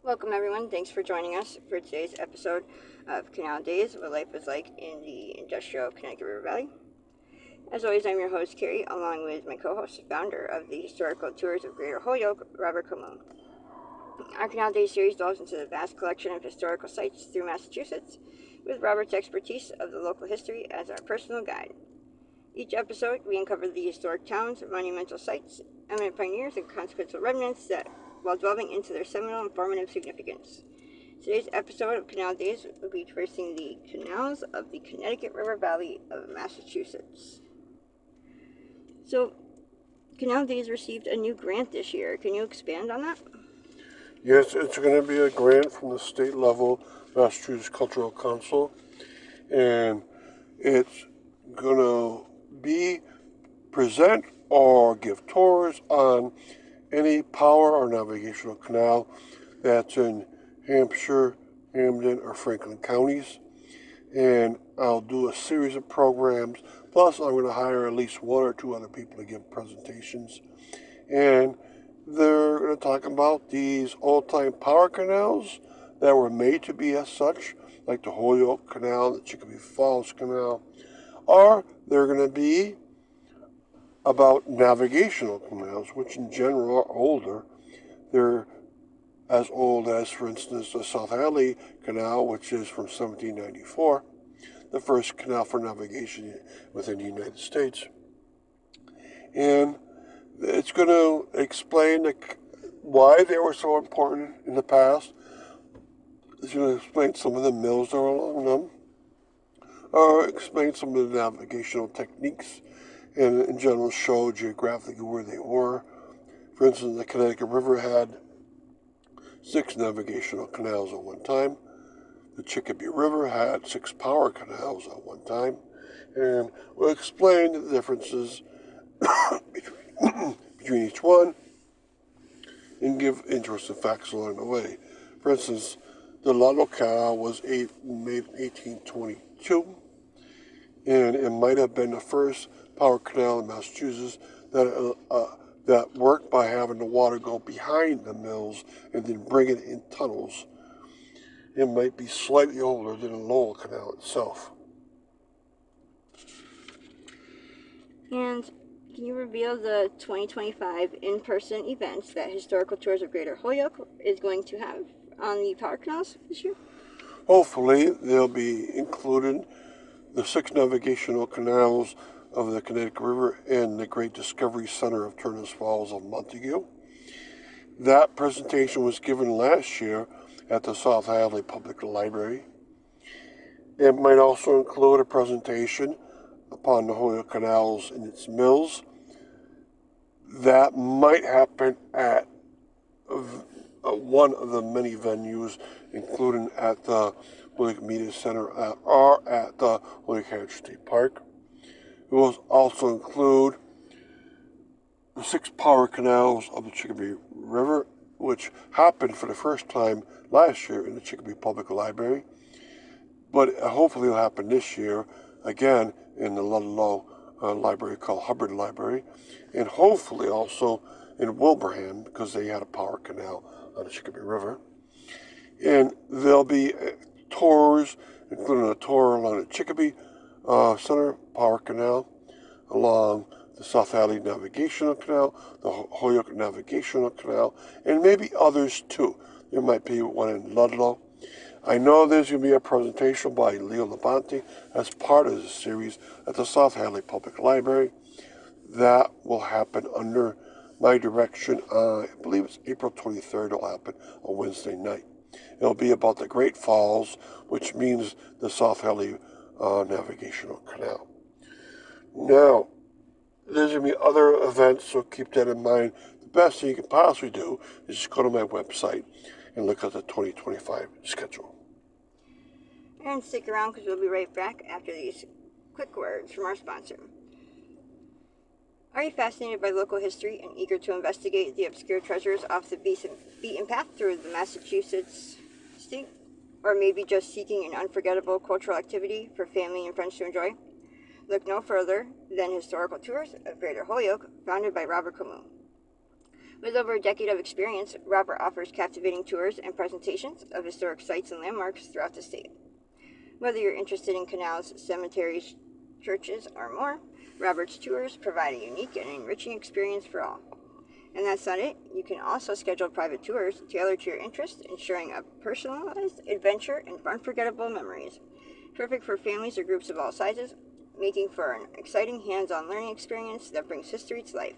Welcome everyone, thanks for joining us for today's episode of Canal Days, what life is like in the industrial Connecticut River Valley. As always, I'm your host, Carrie, along with my co-host, founder of the Historical Tours of Greater Holyoke, Robert Camus. Our Canal Days series delves into the vast collection of historical sites through Massachusetts, with Robert's expertise of the local history as our personal guide. Each episode, we uncover the historic towns, monumental sites, eminent pioneers, and consequential remnants that while delving into their seminal and formative significance. Today's episode of Canal Days will be tracing the canals of the Connecticut River Valley of Massachusetts. So, Canal Days received a new grant this year. Can you expand on that? Yes, it's going to be a grant from the state level Massachusetts Cultural Council, and it's going to be present or give tours on any power or navigational canal that's in Hampshire, Hamden, or Franklin counties. And I'll do a series of programs. Plus, I'm going to hire at least one or two other people to give presentations. And they're going to talk about these old-time power canals that were made to be as such, like the Holyoke Canal, the Chicopee Falls Canal, or they're going to be about navigational canals, which in general are older. They're as old as, for instance, the South Hadley Canal, which is from 1794, the first canal for navigation within the United States. And it's going to explain why they were so important in the past. It's going to explain some of the mills that are along them, or explain some of the navigational techniques, and in general show geographically where they were. For instance, the Connecticut River had 6 navigational canals at one time. The Chicopee River had 6 power canals at one time. And we'll explain the differences between each one and give interesting facts along the way. For instance, the Ludlow Canal was made in 1822, and it might have been the first power canal in Massachusetts that worked by having the water go behind the mills and then bring it in tunnels. It might be slightly older than the Lowell Canal itself. And can you reveal the 2025 in-person events that Historical Tours of Greater Holyoke is going to have on the power canals this year? Hopefully, they'll be included the 6 navigational canals of the Connecticut River and the Great Discovery Center of Turner's Falls of Montague. That presentation was given last year at the South Hadley Public Library. It might also include a presentation upon the Holyoke Canals and its mills. That might happen at one of the many venues, including at the Holyoke Media Center or at the Holyoke Heritage State Park. It will also include the 6 power canals of the Chicopee River, which happened for the first time last year in the Chicopee Public Library, but hopefully it'll happen this year again in the Ludlow library called Hubbard Library, and hopefully also in Wilbraham because they had a power canal on the Chicopee River. And there'll be tours, including a tour along the Chicopee Center Power Canal, along the South Hadley Navigational Canal, the Holyoke Navigational Canal, and maybe others too. There might be one in Ludlow. I know there's going to be a presentation by Leo Labonte as part of the series at the South Hadley Public Library. That will happen under my direction. I believe it's April 23rd. It'll happen on Wednesday night. It'll be about the Great Falls, which means the South Hadley Navigational Canal. Now, there's going to be other events, so keep that in mind. The best thing you can possibly do is just go to my website and look at the 2025 schedule. And stick around because we'll be right back after these quick words from our sponsor. Are you fascinated by local history and eager to investigate the obscure treasures off the beaten path through the Massachusetts state? Or maybe just seeking an unforgettable cultural activity for family and friends to enjoy? Look no further than Historical Tours of Greater Holyoke, founded by Robert Camus. With over a decade of experience, Robert offers captivating tours and presentations of historic sites and landmarks throughout the state. Whether you're interested in canals, cemeteries, churches, or more, Robert's tours provide a unique and enriching experience for all. And that's not it. You can also schedule private tours tailored to your interests, ensuring a personalized adventure and unforgettable memories. Perfect for families or groups of all sizes, making for an exciting hands-on learning experience that brings history to life.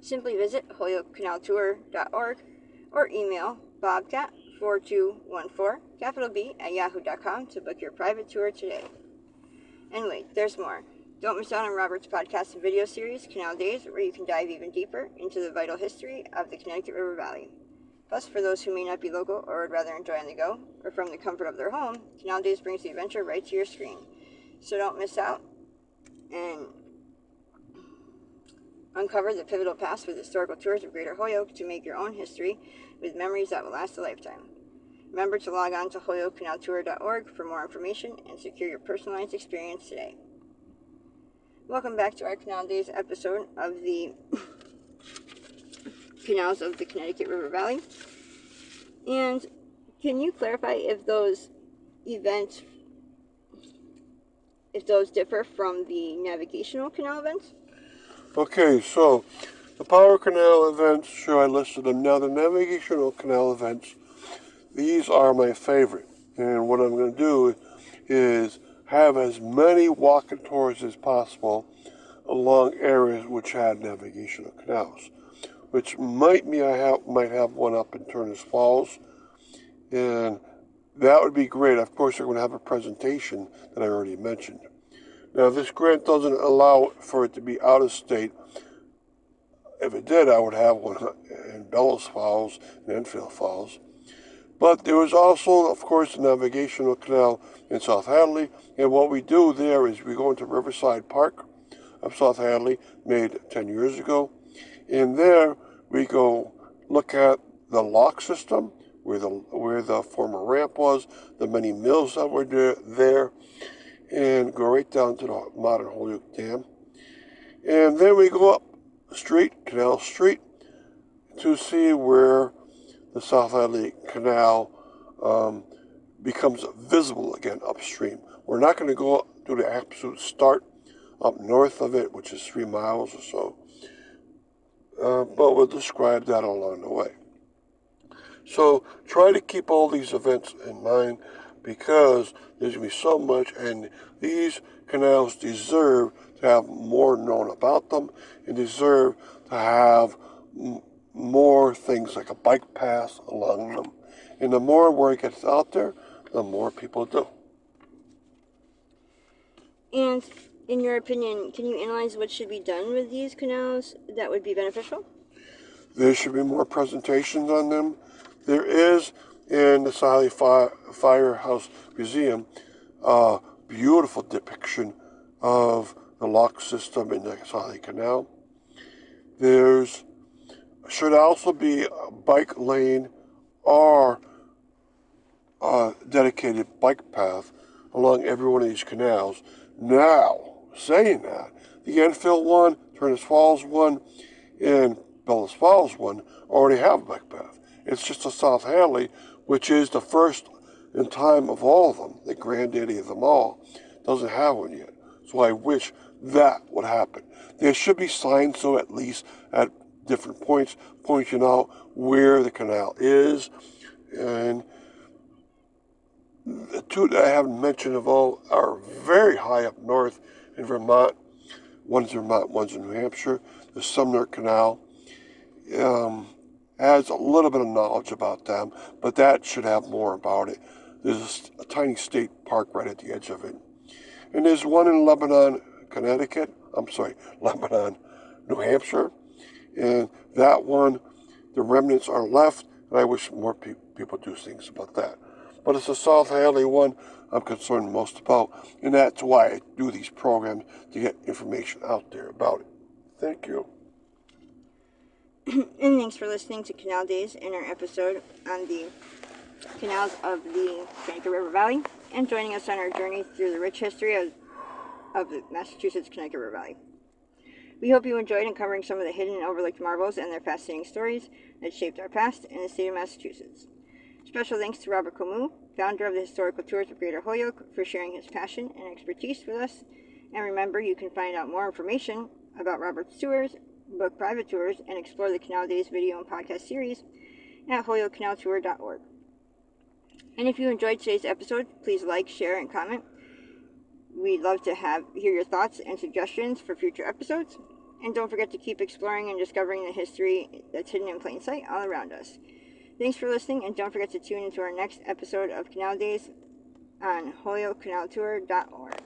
Simply visit holyokecanaltour.org or email bobcat4214 @yahoo.com to book your private tour today. And wait, there's more. Don't miss out on Robert's podcast and video series, Canal Days, where you can dive even deeper into the vital history of the Connecticut River Valley. Plus, for those who may not be local or would rather enjoy on the go, or from the comfort of their home, Canal Days brings the adventure right to your screen. So don't miss out and uncover the pivotal past with historical tours of Greater Holyoke to make your own history with memories that will last a lifetime. Remember to log on to holyokecanaltour.org for more information and secure your personalized experience today. Welcome back to our Canal Days episode of the Canals of the Connecticut River Valley. And can you clarify if those events, differ from the navigational canal events? Okay, so the Power Canal events, sure, I listed them. Now, the Navigational Canal events, these are my favorite. And what I'm going to do is have as many walking tours as possible along areas which had navigational canals, which might mean might have one up in Turner's Falls, and that would be great. Of course, they're going to have a presentation that I already mentioned. Now, this grant doesn't allow for it to be out of state. If it did, I would have one in Bellows Falls and Enfield Falls. But there was also, of course, the Navigational Canal in South Hadley, and what we do there is we go into Riverside Park of South Hadley, made 10 years ago. And there we go look at the lock system, where the former ramp was, the many mills that were there, and go right down to the modern Holyoke Dam. And then we go up Canal Street, to see where the South Hadley Canal becomes visible again upstream. We're not going to go to the absolute start up north of it, which is 3 miles or so, but we'll describe that along the way. So try to keep all these events in mind, because there's going to be so much, and these canals deserve to have more known about them, and deserve to have more things like a bike path along them. And the more word gets out there, the more people do. And in your opinion, can you analyze what should be done with these canals that would be beneficial? There should be more presentations on them. There is, in the South Hadley Firehouse Museum, a beautiful depiction of the lock system in the South Hadley Canal. There's should also be a bike lane or a dedicated bike path along every one of these canals. Now, saying that, the Enfield one, Turner's Falls one, and Bellows Falls one already have a bike path. It's just the South Hadley, which is the first in time of all of them, the granddaddy of them all, doesn't have one yet. So I wish that would happen. There should be signs, though, at least at different points, pointing out where the canal is. And the two that I haven't mentioned of all are very high up north in Vermont. One's in Vermont, one's in New Hampshire. The Sumner Canal has a little bit of knowledge about them, but that should have more about it. There's a tiny state park right at the edge of it. And there's one in Lebanon, New Hampshire. And that one, the remnants are left, and I wish more people do things about that. But it's the South Hadley one I'm concerned most about, and that's why I do these programs, to get information out there about it. Thank you. And thanks for listening to Canal Days in our episode on the canals of the Connecticut River Valley, and joining us on our journey through the rich history of the Massachusetts Connecticut River Valley. We hope you enjoyed uncovering some of the hidden and overlooked marvels and their fascinating stories that shaped our past in the state of Massachusetts. Special thanks to Robert Camus, founder of the Historical Tours of Greater Holyoke, for sharing his passion and expertise with us. And remember, you can find out more information about Robert's tours, book private tours, and explore the Canal Days video and podcast series at holyokecanaltour.org. And if you enjoyed today's episode, please like, share, and comment. We'd love to hear your thoughts and suggestions for future episodes. And don't forget to keep exploring and discovering the history that's hidden in plain sight all around us. Thanks for listening, and don't forget to tune into our next episode of Canal Days on holyokecanaltour.org.